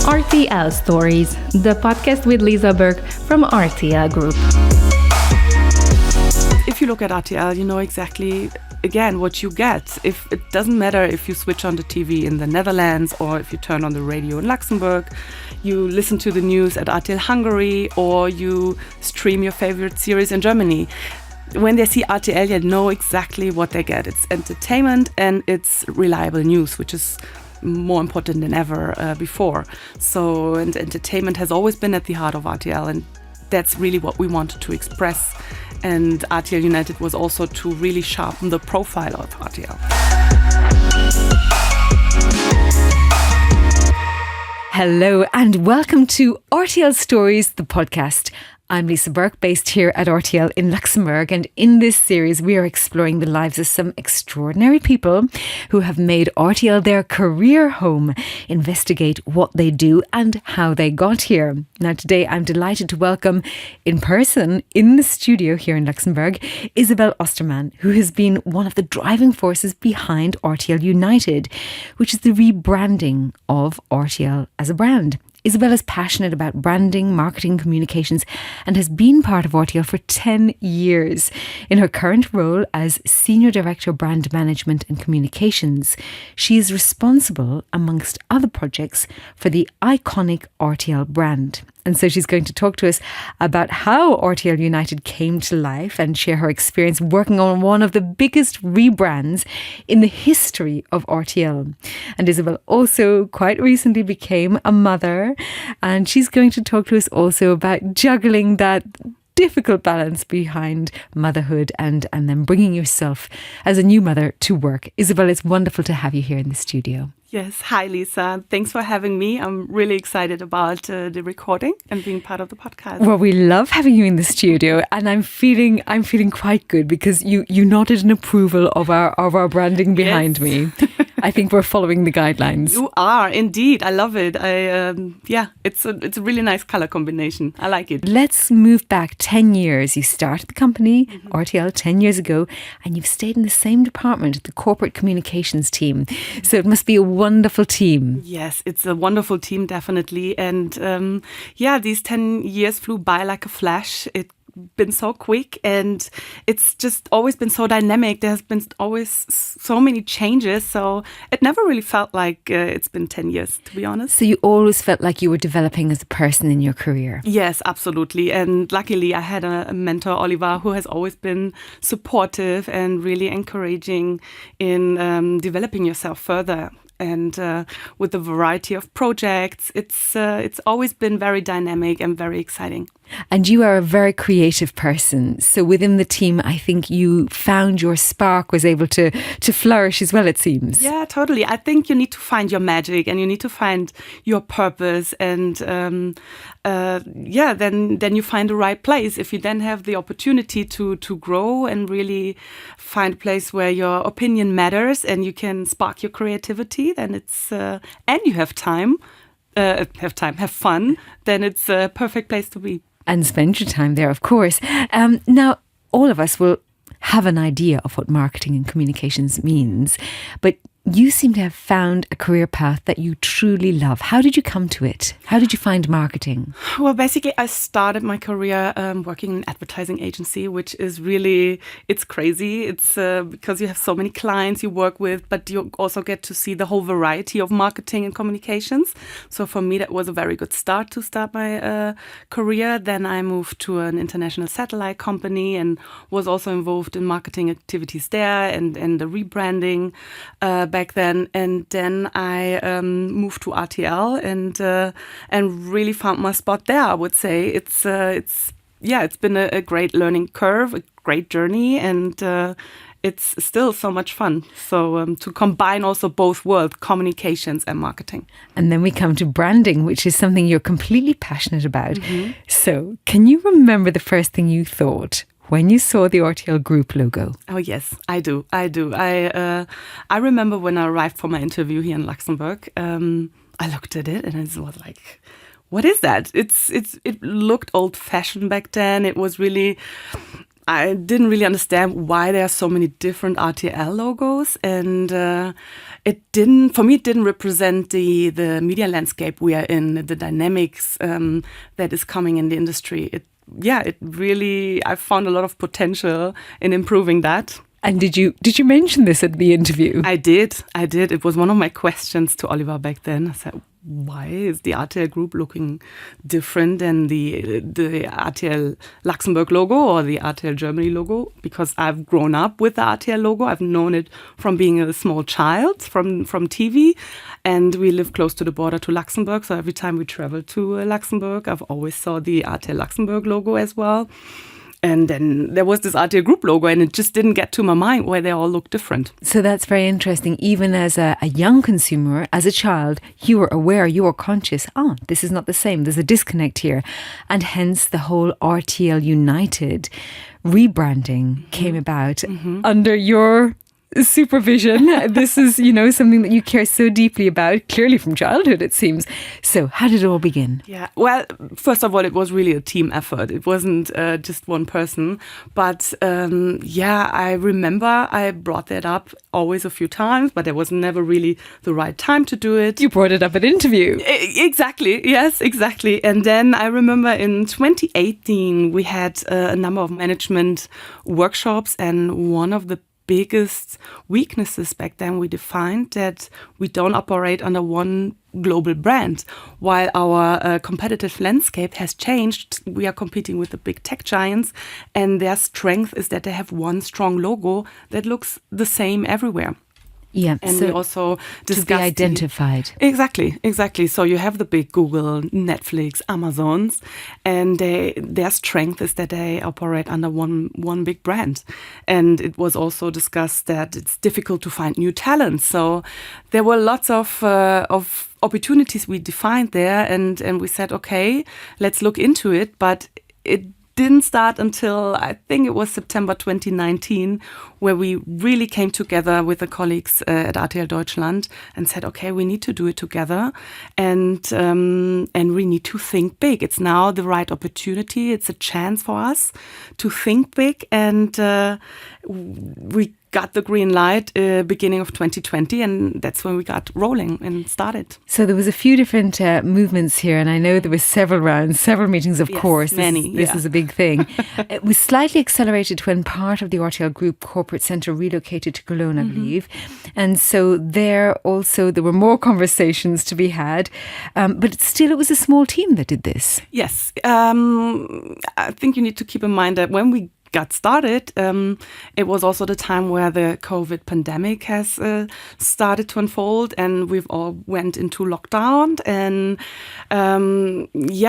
RTL Stories, the podcast with Lisa Berg from RTL Group. If you look at RTL, you know exactly, again, what you get. If it doesn't matter if you switch on the TV in the Netherlands or if you turn on the radio in Luxembourg, you listen to the news at RTL Hungary, or you stream your favorite series in Germany. When they see RTL, you know exactly what they get. It's entertainment and it's reliable news, which is more important than ever before. So, and entertainment has always been at the heart of RTL, and that's really what we wanted to express. And RTL United was also to really sharpen the profile of RTL. Hello and welcome to RTL Stories, the podcast. I'm Lisa Burke, based here at RTL in Luxembourg, and in this series we are exploring the lives of some extraordinary people who have made RTL their career home, investigate what they do and how they got here. Now today I'm delighted to welcome in person in the studio here in Luxembourg Isabell Ostermann, who has been one of the driving forces behind RTL United, which is the rebranding of RTL as a brand. Isabell is passionate about branding, marketing, communications, and has been part of RTL for 10 years. In her current role as Senior Director Brand Management and Communications, she is responsible, amongst other projects, for the iconic RTL brand. And so she's going to talk to us about how RTL United came to life and share her experience working on one of the biggest rebrands in the history of RTL. And Isabell also quite recently became a mother, and she's going to talk to us also about juggling that difficult balance behind motherhood and then bringing yourself as a new mother to work. Isabell, it's wonderful to have you here in the studio. Yes, hi Lisa. Thanks for having me. I'm really excited about the recording and being part of the podcast. Well, we love having you in the studio, and I'm feeling quite good because you nodded an approval of our branding behind me. I think we're following the guidelines. You are indeed. I love it. It's a really nice color combination. I like it. Let's move back 10 years. You started the company, RTL, 10 years ago, and you've stayed in the same department, the corporate communications team. So it must be a wonderful team. Yes, it's a wonderful team, definitely. And these 10 years flew by like a flash. It's been so quick, and it's just always been so dynamic. There has been always so many changes, so it never really felt like it's been 10 years, to be honest. So you always felt like you were developing as a person in your career? Yes, absolutely. And luckily I had a mentor, Oliver, who has always been supportive and really encouraging in developing yourself further. And with the variety of projects, it's always been very dynamic and very exciting. And you are a very creative person. So within the team, I think you found your spark was able to flourish as well, it seems. Yeah, totally. I think you need to find your magic and you need to find your purpose. And then you find the right place. If you then have the opportunity to grow and really find a place where your opinion matters and you can spark your creativity, then it's and you have time, have fun, then it's a perfect place to be. And spend your time there, of course. Now, all of us will have an idea of what marketing and communications means, but you seem to have found a career path that you truly love. How did you come to it? How did you find marketing? Well, basically, I started my career working in an advertising agency, which is really, it's crazy. It's because you have so many clients you work with, but you also get to see the whole variety of marketing and communications. So for me, that was a very good start to start my career. Then I moved to an international satellite company and was also involved in marketing activities there and the rebranding back then. And then I moved to RTL and really found my spot there. I would say it's been a great learning curve, a great journey, and it's still so much fun. So to combine also both worlds, communications and marketing. And then we come to branding, which is something you're completely passionate about. So can you remember the first thing you thought when you saw the RTL Group logo? Oh yes, I do. I remember when I arrived for my interview here in Luxembourg, I looked at it and it was like, what is that? It looked old-fashioned back then. It was really, I didn't really understand why there are so many different RTL logos, and it didn't represent the media landscape we are in, the dynamics that is coming in the industry. I found a lot of potential in improving that. And did you mention this at the interview? I did. It was one of my questions to Oliver back then. I said, why is the RTL Group looking different than the RTL Luxembourg logo or the RTL Germany logo? Because I've grown up with the RTL logo. I've known it from being a small child, from TV. And we live close to the border to Luxembourg. So every time we travel to Luxembourg, I've always saw the RTL Luxembourg logo as well. And then there was this RTL Group logo, and it just didn't get to my mind why they all look different. So that's very interesting. Even as a young consumer, as a child, you were aware, you were conscious, this is not the same. There's a disconnect here. And hence the whole RTL United rebranding came about under your supervision. This is, something that you care so deeply about, clearly from childhood, it seems. So how did it all begin? Yeah, well, first of all, it was really a team effort. It wasn't just one person. But I remember I brought that up always a few times, but there was never really the right time to do it. You brought it up at interview. Exactly. Yes, exactly. And then I remember in 2018, we had a number of management workshops, and one of the biggest weaknesses back then we defined that we don't operate under one global brand. While our competitive landscape has changed, we are competing with the big tech giants, and their strength is that they have one strong logo that looks the same everywhere. Yeah, and so we also discussed to be identified. Exactly. So you have the big Google, Netflix, Amazons, and their strength is that they operate under one big brand. And it was also discussed that it's difficult to find new talent. So there were lots of opportunities we defined there, and we said, okay, let's look into it. But it didn't start until I think it was September 2019, where we really came together with the colleagues at RTL Deutschland and said, okay, we need to do it together, and we need to think big. It's now the right opportunity. It's a chance for us to think big, and we got the green light beginning of 2020, and that's when we got rolling and started. So there was a few different movements here, and I know there were several rounds, several meetings, of course. This is a big thing. It was slightly accelerated when part of the RTL Group corporate centre relocated to Cologne, I believe. And so there were more conversations to be had. But still, it was a small team that did this. Yes. I think you need to keep in mind that when we got started, it was also the time where the COVID pandemic has started to unfold, and we've all went into lockdown. And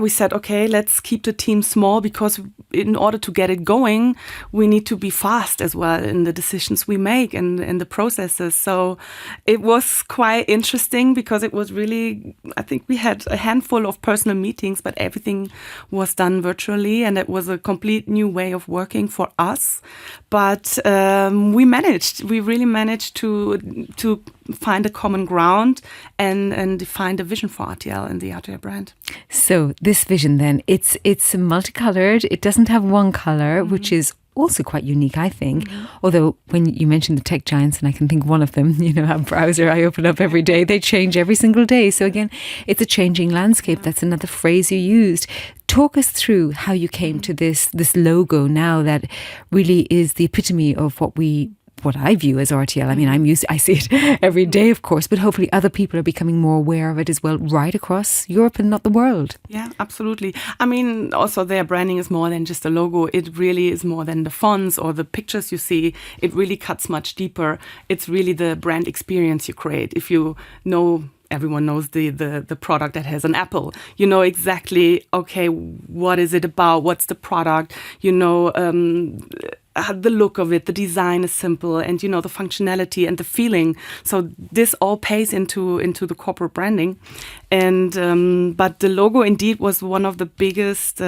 we said, okay, let's keep the team small, because in order to get it going, we need to be fast as well in the decisions we make and in the processes. So it was quite interesting, because it was really, I think we had a handful of personal meetings, but everything was done virtually, and it was a complete new way of working for us. But we really managed to find a common ground and define the vision for RTL and the RTL brand. So this vision then, it's multicolored. It doesn't have one color, which is also quite unique, I think. Although when you mentioned the tech giants, and I can think one of them, a browser I open up every day, they change every single day. So again, it's a changing landscape. That's another phrase you used. Talk us through how you came to this logo now that really is the epitome of what I view as RTL. I mean, I see it every day, of course, but hopefully other people are becoming more aware of it as well, right across Europe and not the world. Yeah, absolutely. I mean, also their branding is more than just a logo. It really is more than the fonts or the pictures you see. It really cuts much deeper. It's really the brand experience you create. If you know, everyone knows the product that has an apple. You know exactly, okay, what is it about? What's the product? The look of it, the design is simple, and the functionality and the feeling. So this all pays into the corporate branding, and but the logo indeed was one of the biggest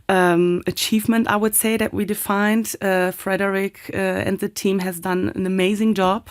achievement, I would say, that we defined. Frederick and the team has done an amazing job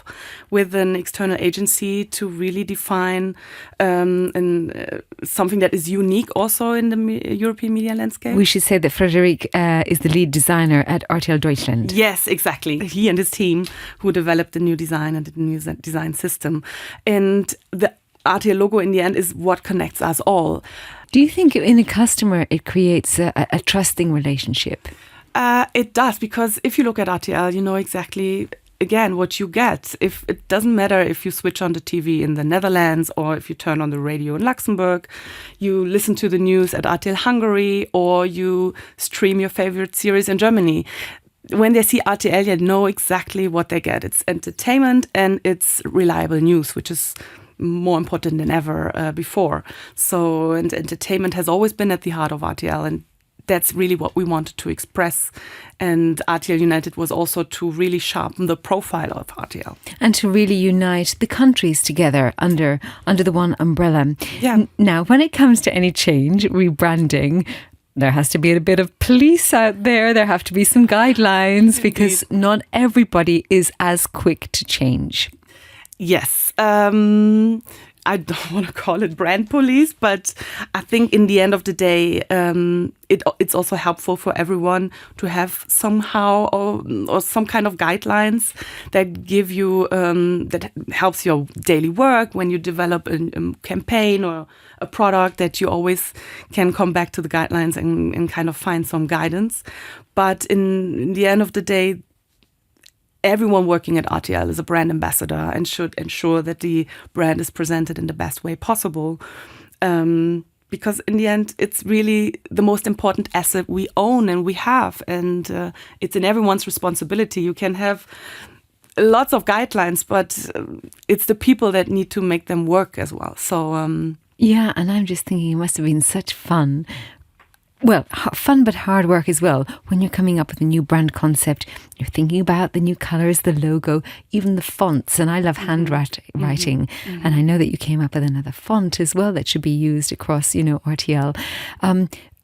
with an external agency to really define something that is unique also in the European media landscape. We should say that Frederick is the lead designer at RTL Deutschland. Yes, exactly. He and his team who developed the new design and the new design system. And the RTL logo in the end is what connects us all. Do you think in a customer it creates a trusting relationship? It does, because if you look at RTL, you know exactly, again, what you get. If it doesn't matter if you switch on the TV in the Netherlands or if you turn on the radio in Luxembourg, you listen to the news at RTL Hungary, or you stream your favorite series in Germany. When they see RTL, they know exactly what they get. It's entertainment and it's reliable news, which is more important than ever before. So, and entertainment has always been at the heart of RTL, and that's really what we wanted to express. And RTL United was also to really sharpen the profile of RTL. And to really unite the countries together under the one umbrella. Yeah. Now, when it comes to any change, rebranding, there has to be a bit of police out there. There have to be some guidelines, because not everybody is as quick to change. Yes. I don't want to call it brand police, but I think in the end of the day, it's also helpful for everyone to have somehow or some kind of guidelines that give you, that helps your daily work when you develop a campaign or a product, that you always can come back to the guidelines and kind of find some guidance. But in the end of the day, everyone working at RTL is a brand ambassador and should ensure that the brand is presented in the best way possible. Because in the end, it's really the most important asset we own and we have. And it's in everyone's responsibility. You can have lots of guidelines, but it's the people that need to make them work as well. So yeah, and I'm just thinking it must have been such fun. Well, fun but hard work as well. When you're coming up with a new brand concept, you're thinking about the new colours, the logo, even the fonts. And I love handwriting. And I know that you came up with another font as well that should be used across, RTL.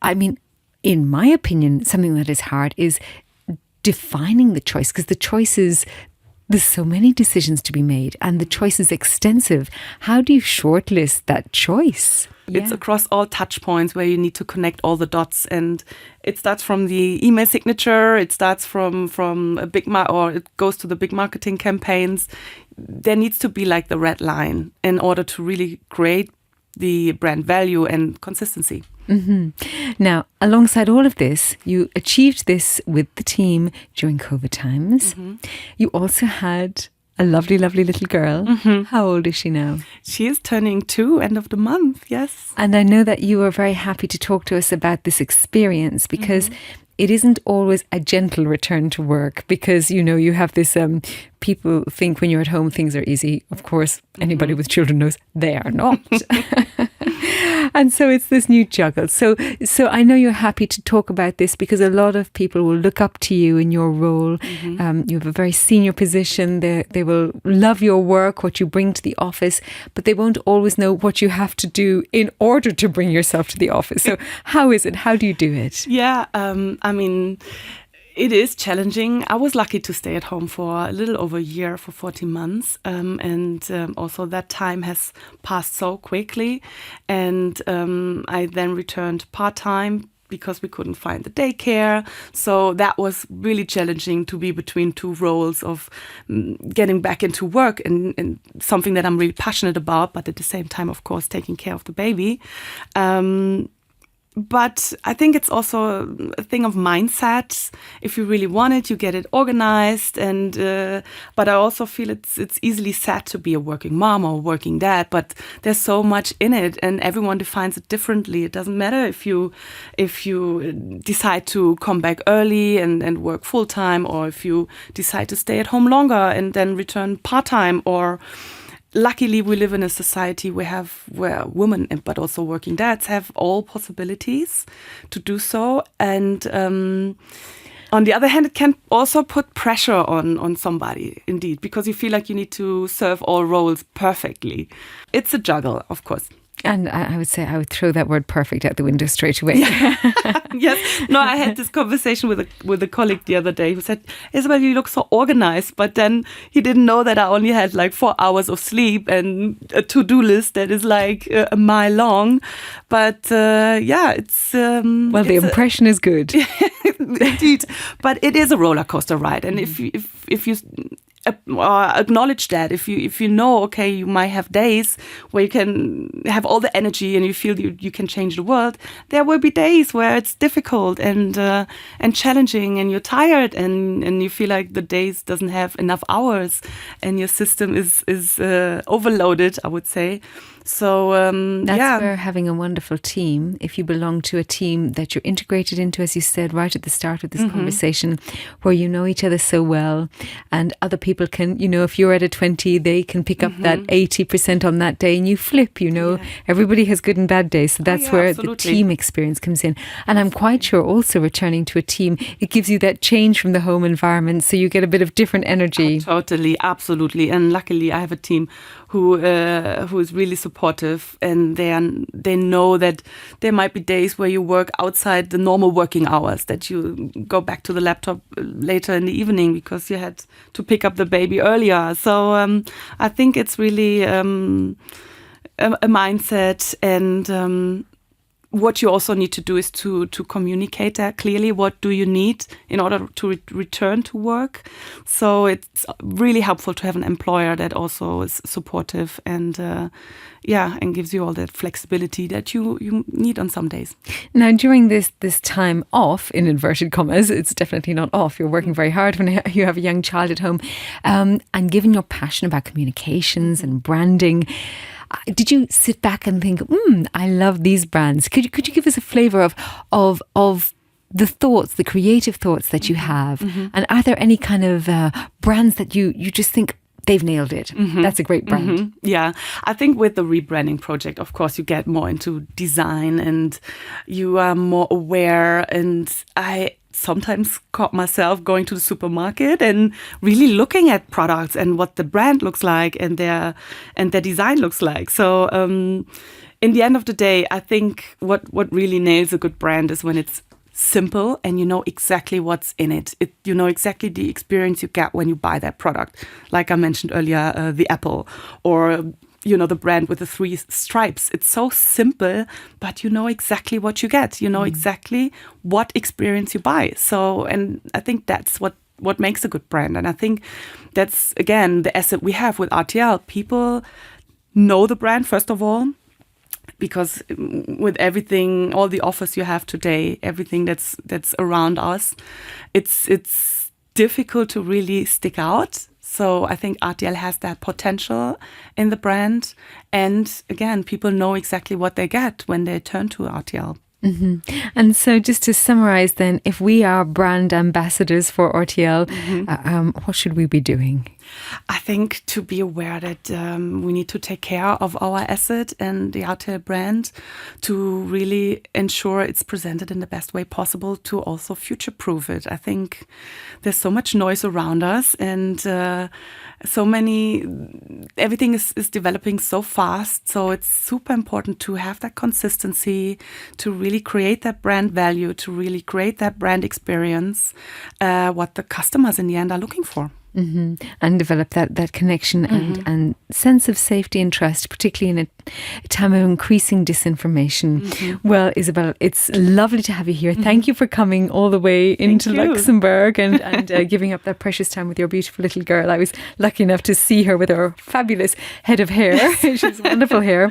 I mean, in my opinion, something that is hard is defining the choice, because the choices, there's so many decisions to be made and the choice is extensive. How do you shortlist that choice? It's across all touch points where you need to connect all the dots, and it starts from the email signature. It starts from a big or it goes to the big marketing campaigns. There needs to be like the red line in order to really create the brand value and consistency. Mm-hmm. Now, alongside all of this, you achieved this with the team during COVID times. Mm-hmm. You also had a lovely, lovely little girl. Mm-hmm. How old is she now? She is turning 2 end of the month, yes. And I know that you were very happy to talk to us about this experience, because it isn't always a gentle return to work, because, you have this, people think when you're at home things are easy. Of course, anybody with children knows they are not. And so it's this new juggle. So I know you're happy to talk about this, because a lot of people will look up to you in your role. Mm-hmm. You have a very senior position. They will love your work, what you bring to the office, but they won't always know what you have to do in order to bring yourself to the office. So how is it? How do you do it? Yeah, I mean, it is challenging. I was lucky to stay at home for a little over a year, for 14 months. And also that time has passed so quickly. And I then returned part-time because we couldn't find the daycare. So that was really challenging, to be between two roles of getting back into work and something that I'm really passionate about, but at the same time, of course, taking care of the baby. But I think it's also a thing of mindset. If you really want it, you get it organized. And but I also feel it's easily said to be a working mom or a working dad. But there's so much in it, and everyone defines it differently. It doesn't matter if you decide to come back early and work full time, or if you decide to stay at home longer and then return part time, or. Luckily, we live in a society where women, but also working dads, have all possibilities to do so. And on the other hand, it can also put pressure on somebody, indeed, because you feel like you need to serve all roles perfectly. It's a juggle, of course. And I would say I would throw that word perfect out the window straight away. Yes. No, I had this conversation with a colleague the other day who said, Isabel, you look so organized. But then he didn't know that I only had like 4 hours of sleep and a to-do list that is like a mile long. But it's... well, the impression is good. Indeed. But it is a roller coaster ride. And if you acknowledge that, if you know, okay, you might have days where you can have all the energy and you feel you can change the world, there will be days where it's difficult and challenging and you're tired and you feel like the days doesn't have enough hours and your system is overloaded, I would say. So that's where having a wonderful team, if you belong to a team that you're integrated into, as you said right at the start of this conversation, where you know each other so well and other people can, if you're at a 20, they can pick up that 80% on that day and you flip, everybody has good and bad days. So that's where absolutely. the team experience comes in. And I'm quite sure also returning to a team, it gives you that change from the home environment. So you get a bit of different energy. Oh, totally, absolutely. And luckily I have a team who is really supportive, and they know that there might be days where you work outside the normal working hours, that you go back to the laptop later in the evening because you had to pick up the baby earlier. So I think it's really a mindset, and what you also need to do is to communicate that clearly. What do you need in order to return to work? So it's really helpful to have an employer that also is supportive and gives you all that flexibility that you need on some days. Now, during this time off, in inverted commas, it's definitely not off. You're working very hard when you have a young child at home, and given your passion about communications and branding, did you sit back and think, I love these brands? Could you give us a flavour of the thoughts, the creative thoughts that you have? And are there any kind of brands that you just think they've nailed it? That's a great brand. Yeah, I think with the rebranding project, of course, you get more into design and you are more aware. And I sometimes caught myself going to the supermarket and really looking at products and what the brand looks like and their design looks like. So in the end of the day, I think what really nails a good brand is when it's simple and you know exactly what's in it. You know exactly the experience you get when you buy that product. Like I mentioned earlier, the apple, or the brand with the 3 stripes. It's so simple, but you know exactly what you get. You know exactly what experience you buy. So, and I think that's what makes a good brand. And I think that's, again, the asset we have with RTL. People know the brand, first of all, because with everything, all the offers you have today, everything that's around us, it's difficult to really stick out. So I think RTL has that potential in the brand. And again, people know exactly what they get when they turn to RTL. And so just to summarize then, if we are brand ambassadors for RTL, what should we be doing? I think to be aware that we need to take care of our asset and the RTL brand to really ensure it's presented in the best way possible, to also future-proof it. I think there's so much noise around us and everything is developing so fast. So it's super important to have that consistency, to really create that brand value, to really create that brand experience, what the customers in the end are looking for. And develop that connection and sense of safety and trust, particularly in a time of increasing disinformation. Well, Isabel, it's lovely to have you here. Thank you for coming all the way into Luxembourg and giving up that precious time with your beautiful little girl. I was lucky enough to see her with her fabulous head of hair. She has wonderful hair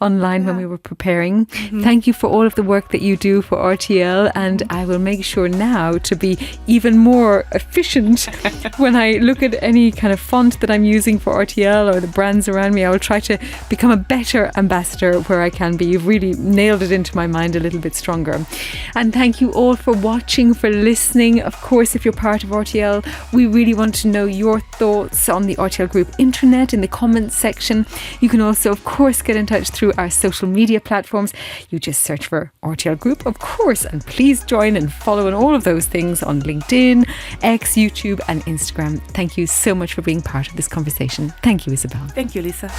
online when we were preparing. Thank you for all of the work that you do for RTL, and I will make sure now to be even more efficient when I look at any kind of font that I'm using for RTL or the brands around me. I will try to become a better ambassador where I can be. You've really nailed it into my mind a little bit stronger. And thank you all for watching, for listening. Of course, if you're part of RTL, we really want to know your thoughts on the RTL Group intranet in the comments section. You can also, of course, get in touch through our social media platforms. You just search for RTL Group, of course, and please join and follow on all of those things on LinkedIn, X, YouTube and Instagram. Thank you so much for being part of this conversation. Thank you, Isabel. Thank you, Lisa.